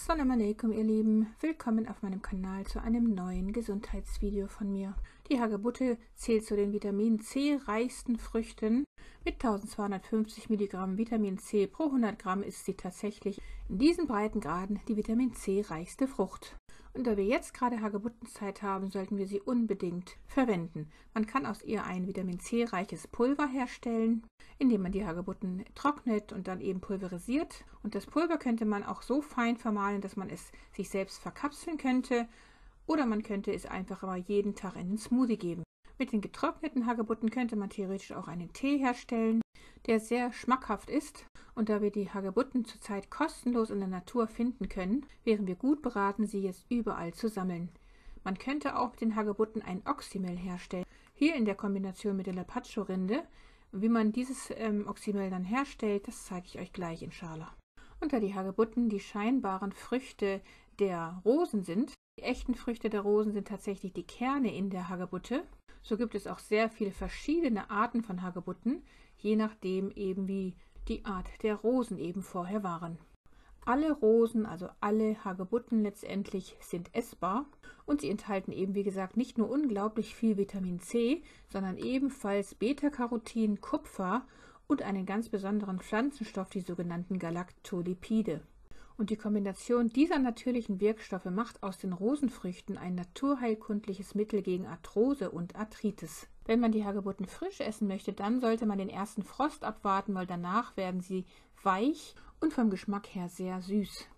Assalamu alaikum, ihr Lieben. Willkommen auf meinem Kanal zu einem neuen Gesundheitsvideo von mir. Die Hagebutte zählt zu den Vitamin C reichsten Früchten. Mit 1250 Milligramm Vitamin C pro 100 Gramm ist sie tatsächlich in diesen Breitengraden die Vitamin C reichste Frucht. Und da wir jetzt gerade Hagebuttenzeit haben, sollten wir sie unbedingt verwenden. Man kann aus ihr ein Vitamin C reiches Pulver herstellen, indem man die Hagebutten trocknet und dann eben pulverisiert. Und das Pulver könnte man auch so fein vermahlen, dass man es sich selbst verkapseln könnte. Oder man könnte es einfach aber jeden Tag in den Smoothie geben. Mit den getrockneten Hagebutten könnte man theoretisch auch einen Tee herstellen, der sehr schmackhaft ist. Und da wir die Hagebutten zurzeit kostenlos in der Natur finden können, wären wir gut beraten, sie jetzt überall zu sammeln. Man könnte auch mit den Hagebutten ein Oxymel herstellen. Hier in der Kombination mit der Lapacho-Rinde. Wie man dieses Oxymel dann herstellt, das zeige ich euch gleich inshallah. Und da die Hagebutten die scheinbaren Früchte der Rosen sind, die echten Früchte der Rosen sind tatsächlich die Kerne in der Hagebutte. So gibt es auch sehr viele verschiedene Arten von Hagebutten, je nachdem eben wie die Art der Rosen eben vorher waren. Alle Rosen, also alle Hagebutten letztendlich, sind essbar und sie enthalten eben, wie gesagt, nicht nur unglaublich viel Vitamin C, sondern ebenfalls Beta-Carotin, Kupfer und einen ganz besonderen Pflanzenstoff, die sogenannten Galactolipide. Und die Kombination dieser natürlichen Wirkstoffe macht aus den Rosenfrüchten ein naturheilkundliches Mittel gegen Arthrose und Arthritis. Wenn man die Hagebutten frisch essen möchte, dann sollte man den ersten Frost abwarten, weil danach werden sie weich und vom Geschmack her sehr süß.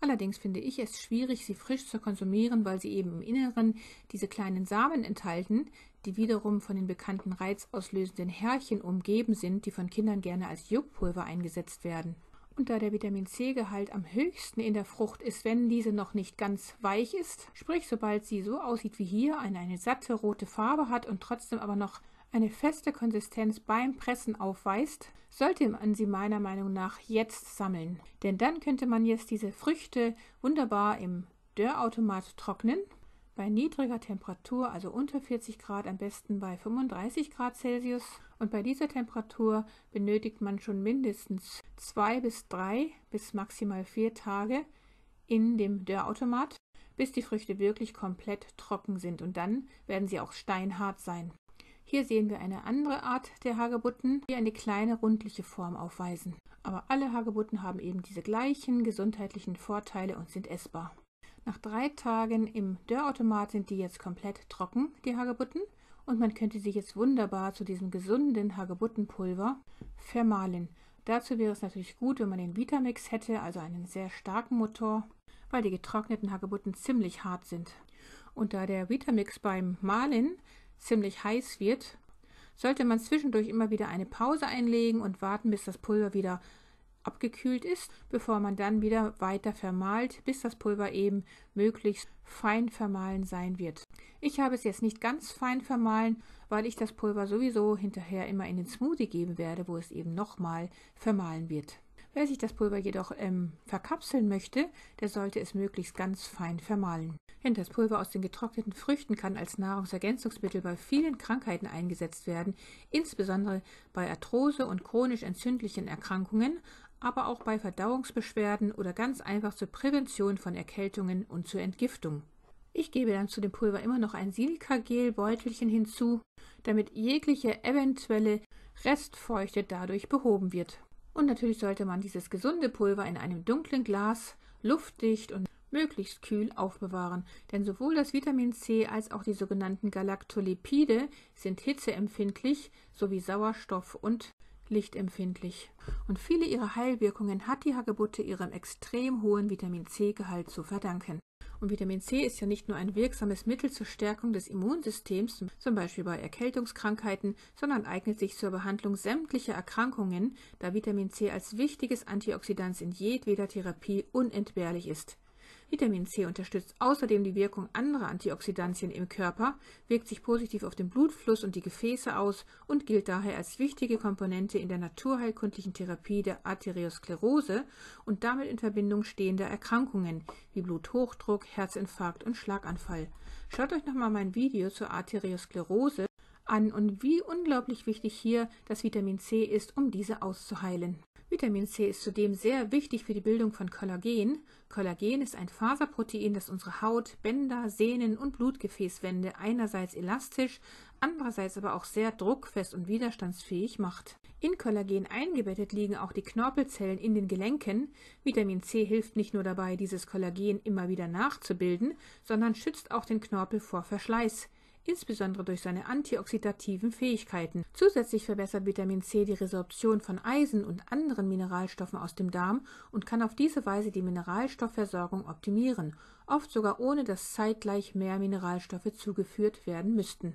Allerdings finde ich es schwierig, sie frisch zu konsumieren, weil sie eben im Inneren diese kleinen Samen enthalten, die wiederum von den bekannten reizauslösenden Härchen umgeben sind, die von Kindern gerne als Juckpulver eingesetzt werden. Und da der Vitamin C-Gehalt am höchsten in der Frucht ist, wenn diese noch nicht ganz weich ist, sprich sobald sie so aussieht wie hier, eine satte rote Farbe hat und trotzdem aber noch eine feste Konsistenz beim Pressen aufweist, sollte man sie meiner Meinung nach jetzt sammeln. Denn dann könnte man jetzt diese Früchte wunderbar im Dörrautomat trocknen, bei niedriger Temperatur, also unter 40 Grad, am besten bei 35 Grad Celsius. Und bei dieser Temperatur benötigt man schon mindestens 2 bis 3 bis maximal 4 Tage in dem Dörrautomat, bis die Früchte wirklich komplett trocken sind. Und dann werden sie auch steinhart sein. Hier sehen wir eine andere Art der Hagebutten, die eine kleine rundliche Form aufweisen. Aber alle Hagebutten haben eben diese gleichen gesundheitlichen Vorteile und sind essbar. Nach 3 Tagen im Dörrautomat sind die jetzt komplett trocken, die Hagebutten. Und man könnte sie jetzt wunderbar zu diesem gesunden Hagebuttenpulver vermahlen. Dazu wäre es natürlich gut, wenn man den Vitamix hätte, also einen sehr starken Motor, weil die getrockneten Hagebutten ziemlich hart sind. Und da der Vitamix beim Mahlen ziemlich heiß wird, sollte man zwischendurch immer wieder eine Pause einlegen und warten, bis das Pulver wieder abgekühlt ist, bevor man dann wieder weiter vermahlt, bis das Pulver eben möglichst fein vermahlen sein wird. Ich habe es jetzt nicht ganz fein vermahlen, weil ich das Pulver sowieso hinterher immer in den Smoothie geben werde, wo es eben nochmal vermahlen wird. Wer sich das Pulver jedoch verkapseln möchte, der sollte es möglichst ganz fein vermahlen. Denn das Pulver aus den getrockneten Früchten kann als Nahrungsergänzungsmittel bei vielen Krankheiten eingesetzt werden, insbesondere bei Arthrose und chronisch entzündlichen Erkrankungen, aber auch bei Verdauungsbeschwerden oder ganz einfach zur Prävention von Erkältungen und zur Entgiftung. Ich gebe dann zu dem Pulver immer noch ein Silikagel-Beutelchen hinzu, damit jegliche eventuelle Restfeuchte dadurch behoben wird. Und natürlich sollte man dieses gesunde Pulver in einem dunklen Glas, luftdicht und möglichst kühl aufbewahren, denn sowohl das Vitamin C als auch die sogenannten Galactolipide sind hitzeempfindlich sowie Sauerstoff und lichtempfindlich. Und viele ihrer Heilwirkungen hat die Hagebutte ihrem extrem hohen Vitamin C-Gehalt zu verdanken. Und Vitamin C ist ja nicht nur ein wirksames Mittel zur Stärkung des Immunsystems, zum Beispiel bei Erkältungskrankheiten, sondern eignet sich zur Behandlung sämtlicher Erkrankungen, da Vitamin C als wichtiges Antioxidant in jedweder Therapie unentbehrlich ist. Vitamin C unterstützt außerdem die Wirkung anderer Antioxidantien im Körper, wirkt sich positiv auf den Blutfluss und die Gefäße aus und gilt daher als wichtige Komponente in der naturheilkundlichen Therapie der Arteriosklerose und damit in Verbindung stehender Erkrankungen wie Bluthochdruck, Herzinfarkt und Schlaganfall. Schaut euch nochmal mein Video zur Arteriosklerose an und wie unglaublich wichtig hier das Vitamin C ist, um diese auszuheilen. Vitamin C ist zudem sehr wichtig für die Bildung von Kollagen. Kollagen ist ein Faserprotein, das unsere Haut, Bänder, Sehnen und Blutgefäßwände einerseits elastisch, andererseits aber auch sehr druckfest und widerstandsfähig macht. In Kollagen eingebettet liegen auch die Knorpelzellen in den Gelenken. Vitamin C hilft nicht nur dabei, dieses Kollagen immer wieder nachzubilden, sondern schützt auch den Knorpel vor Verschleiß, insbesondere durch seine antioxidativen Fähigkeiten. Zusätzlich verbessert Vitamin C die Resorption von Eisen und anderen Mineralstoffen aus dem Darm und kann auf diese Weise die Mineralstoffversorgung optimieren, oft sogar ohne dass zeitgleich mehr Mineralstoffe zugeführt werden müssten.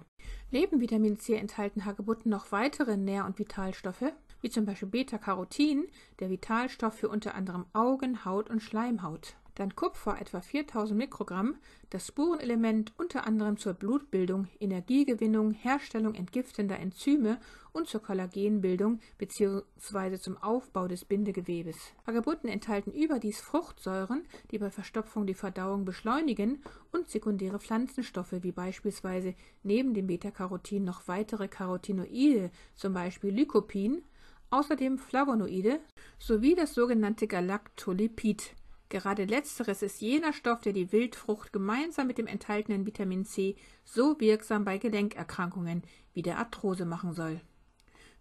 Neben Vitamin C enthalten Hagebutten noch weitere Nähr- und Vitalstoffe, wie zum Beispiel Beta-Carotin, der Vitalstoff für unter anderem Augen, Haut und Schleimhaut. Dann Kupfer, etwa 4000 Mikrogramm, das Spurenelement unter anderem zur Blutbildung, Energiegewinnung, Herstellung entgiftender Enzyme und zur Kollagenbildung bzw. zum Aufbau des Bindegewebes. Hagebutten enthalten überdies Fruchtsäuren, die bei Verstopfung die Verdauung beschleunigen, und sekundäre Pflanzenstoffe, wie beispielsweise neben dem Beta-Carotin noch weitere Carotinoide, zum Beispiel Lycopin, außerdem Flavonoide sowie das sogenannte Galactolipid. Gerade letzteres ist jener Stoff, der die Wildfrucht gemeinsam mit dem enthaltenen Vitamin C so wirksam bei Gelenkerkrankungen wie der Arthrose machen soll.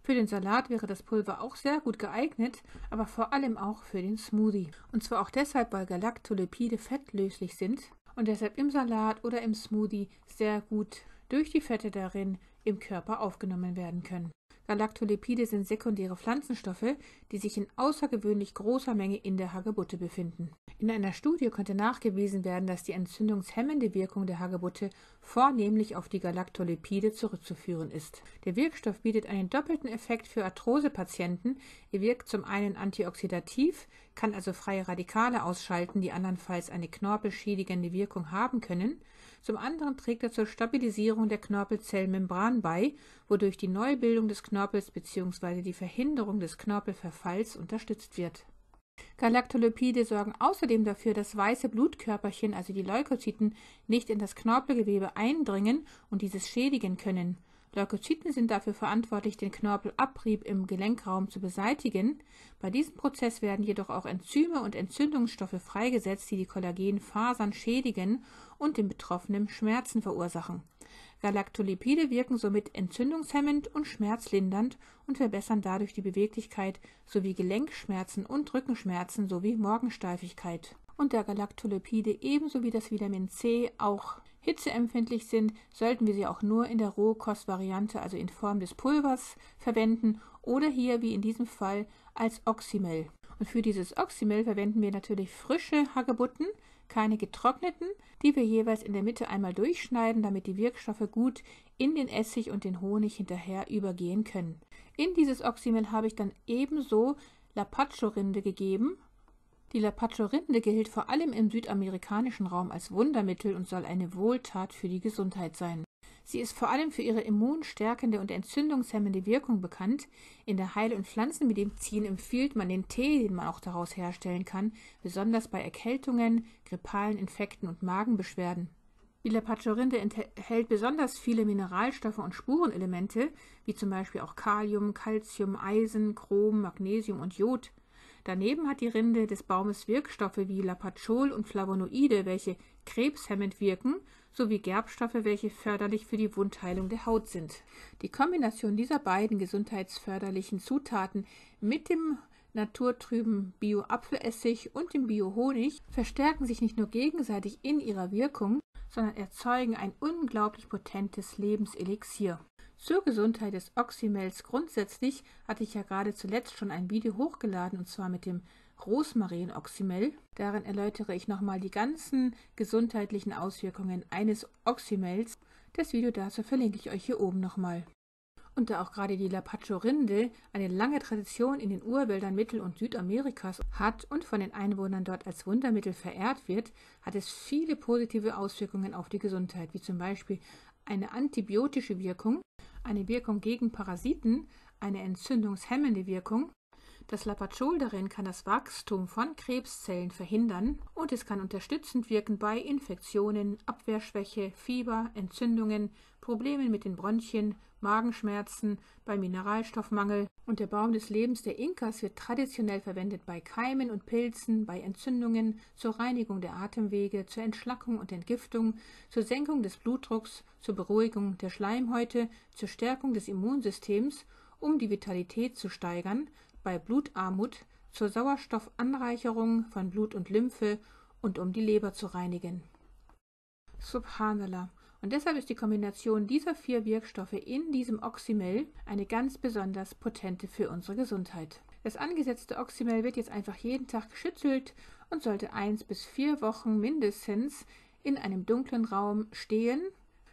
Für den Salat wäre das Pulver auch sehr gut geeignet, aber vor allem auch für den Smoothie. Und zwar auch deshalb, weil Galactolipide fettlöslich sind und deshalb im Salat oder im Smoothie sehr gut durch die Fette darin im Körper aufgenommen werden können. Galactolipide sind sekundäre Pflanzenstoffe, die sich in außergewöhnlich großer Menge in der Hagebutte befinden. In einer Studie konnte nachgewiesen werden, dass die entzündungshemmende Wirkung der Hagebutte vornehmlich auf die Galactolipide zurückzuführen ist. Der Wirkstoff bietet einen doppelten Effekt für Arthrosepatienten. Er wirkt zum einen antioxidativ, kann also freie Radikale ausschalten, die andernfalls eine knorpelschädigende Wirkung haben können. Zum anderen trägt er zur Stabilisierung der Knorpelzellmembran bei, wodurch die Neubildung des Knorpels bzw. die Verhinderung des Knorpelverfalls unterstützt wird. Galactolipide sorgen außerdem dafür, dass weiße Blutkörperchen, also die Leukozyten, nicht in das Knorpelgewebe eindringen und dieses schädigen können. Leukozyten sind dafür verantwortlich, den Knorpelabrieb im Gelenkraum zu beseitigen. Bei diesem Prozess werden jedoch auch Enzyme und Entzündungsstoffe freigesetzt, die die Kollagenfasern schädigen und dem Betroffenen Schmerzen verursachen. Galactolipide wirken somit entzündungshemmend und schmerzlindernd und verbessern dadurch die Beweglichkeit sowie Gelenkschmerzen und Rückenschmerzen sowie Morgensteifigkeit. Und da Galactolipide ebenso wie das Vitamin C auch hitzeempfindlich sind, sollten wir sie auch nur in der Rohkostvariante, also in Form des Pulvers, verwenden oder hier wie in diesem Fall als Oxymel. Und für dieses Oxymel verwenden wir natürlich frische Hagebutten, keine getrockneten, die wir jeweils in der Mitte einmal durchschneiden, damit die Wirkstoffe gut in den Essig und den Honig hinterher übergehen können. In dieses Oxymel habe ich dann ebenso Lapacho-Rinde gegeben. Die Lapacho-Rinde gilt vor allem im südamerikanischen Raum als Wundermittel und soll eine Wohltat für die Gesundheit sein. Sie ist vor allem für ihre immunstärkende und entzündungshemmende Wirkung bekannt. In der Heil- und Pflanzenmedizin empfiehlt man den Tee, den man auch daraus herstellen kann, besonders bei Erkältungen, grippalen Infekten und Magenbeschwerden. Die Lapacho-Rinde enthält besonders viele Mineralstoffe und Spurenelemente, wie zum Beispiel auch Kalium, Calcium, Eisen, Chrom, Magnesium und Jod. Daneben hat die Rinde des Baumes Wirkstoffe wie Lapachol und Flavonoide, welche krebshemmend wirken, sowie Gerbstoffe, welche förderlich für die Wundheilung der Haut sind. Die Kombination dieser beiden gesundheitsförderlichen Zutaten mit dem naturtrüben Bio-Apfelessig und dem Bio-Honig verstärken sich nicht nur gegenseitig in ihrer Wirkung, sondern erzeugen ein unglaublich potentes Lebenselixier. Zur Gesundheit des Oxymels grundsätzlich hatte ich ja gerade zuletzt schon ein Video hochgeladen, und zwar mit dem Rosmarin-Oxymel. Darin erläutere ich nochmal die ganzen gesundheitlichen Auswirkungen eines Oxymels. Das Video dazu verlinke ich euch hier oben nochmal. Und da auch gerade die Lapacho-Rinde eine lange Tradition in den Urwäldern Mittel- und Südamerikas hat und von den Einwohnern dort als Wundermittel verehrt wird, hat es viele positive Auswirkungen auf die Gesundheit, wie zum Beispiel eine antibiotische Wirkung, eine Wirkung gegen Parasiten, eine entzündungshemmende Wirkung. Das Lapazol darin kann das Wachstum von Krebszellen verhindern und es kann unterstützend wirken bei Infektionen, Abwehrschwäche, Fieber, Entzündungen, Problemen mit den Bronchien, Magenschmerzen, bei Mineralstoffmangel. Und der Baum des Lebens der Inkas wird traditionell verwendet bei Keimen und Pilzen, bei Entzündungen, zur Reinigung der Atemwege, zur Entschlackung und Entgiftung, zur Senkung des Blutdrucks, zur Beruhigung der Schleimhäute, zur Stärkung des Immunsystems, um die Vitalität zu steigern, bei Blutarmut, zur Sauerstoffanreicherung von Blut und Lymphe und um die Leber zu reinigen. Subhanallah. Und deshalb ist die Kombination dieser 4 Wirkstoffe in diesem Oxymel eine ganz besonders potente für unsere Gesundheit. Das angesetzte Oxymel wird jetzt einfach jeden Tag geschüttelt und sollte 1 bis 4 Wochen mindestens in einem dunklen Raum stehen,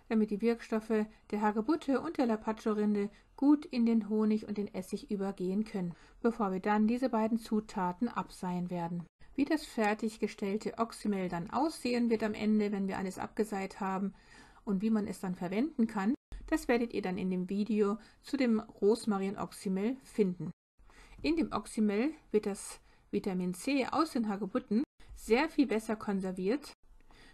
damit die Wirkstoffe der Hagebutte und der Lapaccio-Rinde gut in den Honig und den Essig übergehen können, bevor wir dann diese beiden Zutaten abseihen werden. Wie das fertiggestellte Oxymel dann aussehen wird am Ende, wenn wir alles abgeseit haben und wie man es dann verwenden kann, das werdet ihr dann in dem Video zu dem Rosmarin-Oxymel finden. In dem Oxymel wird das Vitamin C aus den Hagebutten sehr viel besser konserviert,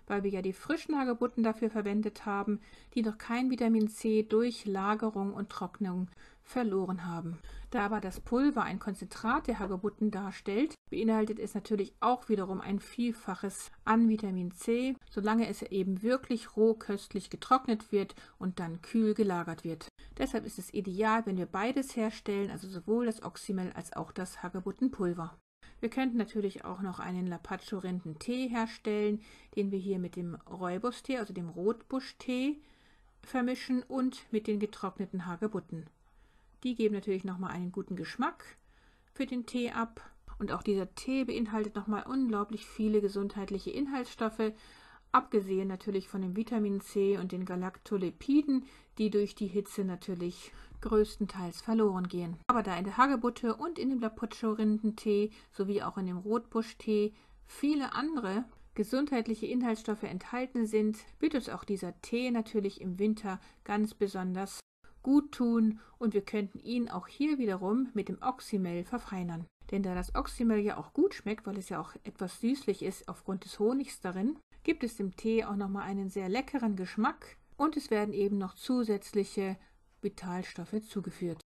weil wir ja die frischen Hagebutten dafür verwendet haben, die noch kein Vitamin C durch Lagerung und Trocknung verloren haben. Da aber das Pulver ein Konzentrat der Hagebutten darstellt, beinhaltet es natürlich auch wiederum ein Vielfaches an Vitamin C, solange es eben wirklich roh köstlich getrocknet wird und dann kühl gelagert wird. Deshalb ist es ideal, wenn wir beides herstellen, also sowohl das Oxymel als auch das Hagebuttenpulver. Wir könnten natürlich auch noch einen Lapaccio-Rindentee herstellen, den wir hier mit dem Rooibos-Tee, also dem Rotbusch-Tee, vermischen und mit den getrockneten Hagebutten. Die geben natürlich nochmal einen guten Geschmack für den Tee ab. Und auch dieser Tee beinhaltet nochmal unglaublich viele gesundheitliche Inhaltsstoffe, abgesehen natürlich von dem Vitamin C und den Galactolipiden, die durch die Hitze natürlich größtenteils verloren gehen. Aber da in der Hagebutte und in dem Lapaccio-Rindentee sowie auch in dem Rotbusch-Tee viele andere gesundheitliche Inhaltsstoffe enthalten sind, wird uns auch dieser Tee natürlich im Winter ganz besonders gut tun und wir könnten ihn auch hier wiederum mit dem Oxymel verfeinern. Denn da das Oxymel ja auch gut schmeckt, weil es ja auch etwas süßlich ist aufgrund des Honigs darin, gibt es dem Tee auch nochmal einen sehr leckeren Geschmack und es werden eben noch zusätzliche Vitalstoffe zugeführt.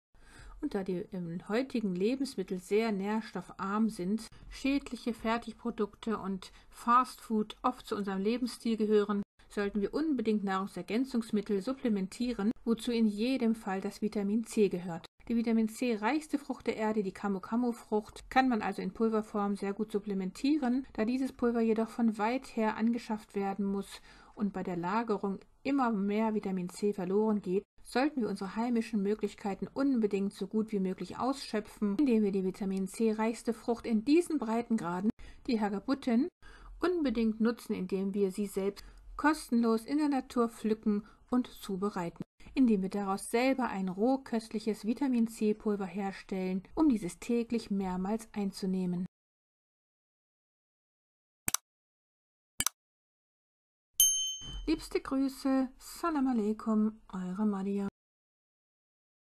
Und da die heutigen Lebensmittel sehr nährstoffarm sind, schädliche Fertigprodukte und Fastfood oft zu unserem Lebensstil gehören, sollten wir unbedingt Nahrungsergänzungsmittel supplementieren, wozu in jedem Fall das Vitamin C gehört. Die Vitamin C reichste Frucht der Erde, die Camu-Camu-Frucht, kann man also in Pulverform sehr gut supplementieren, da dieses Pulver jedoch von weit her angeschafft werden muss und bei der Lagerung immer mehr Vitamin C verloren geht, sollten wir unsere heimischen Möglichkeiten unbedingt so gut wie möglich ausschöpfen, indem wir die Vitamin C reichste Frucht in diesen Breitengraden, die Hagebutten, unbedingt nutzen, indem wir sie selbst kostenlos in der Natur pflücken und zubereiten, indem wir daraus selber ein rohköstliches Vitamin C Pulver herstellen, um dieses täglich mehrmals einzunehmen. Liebste Grüße, Salam Aleikum, eure Maria.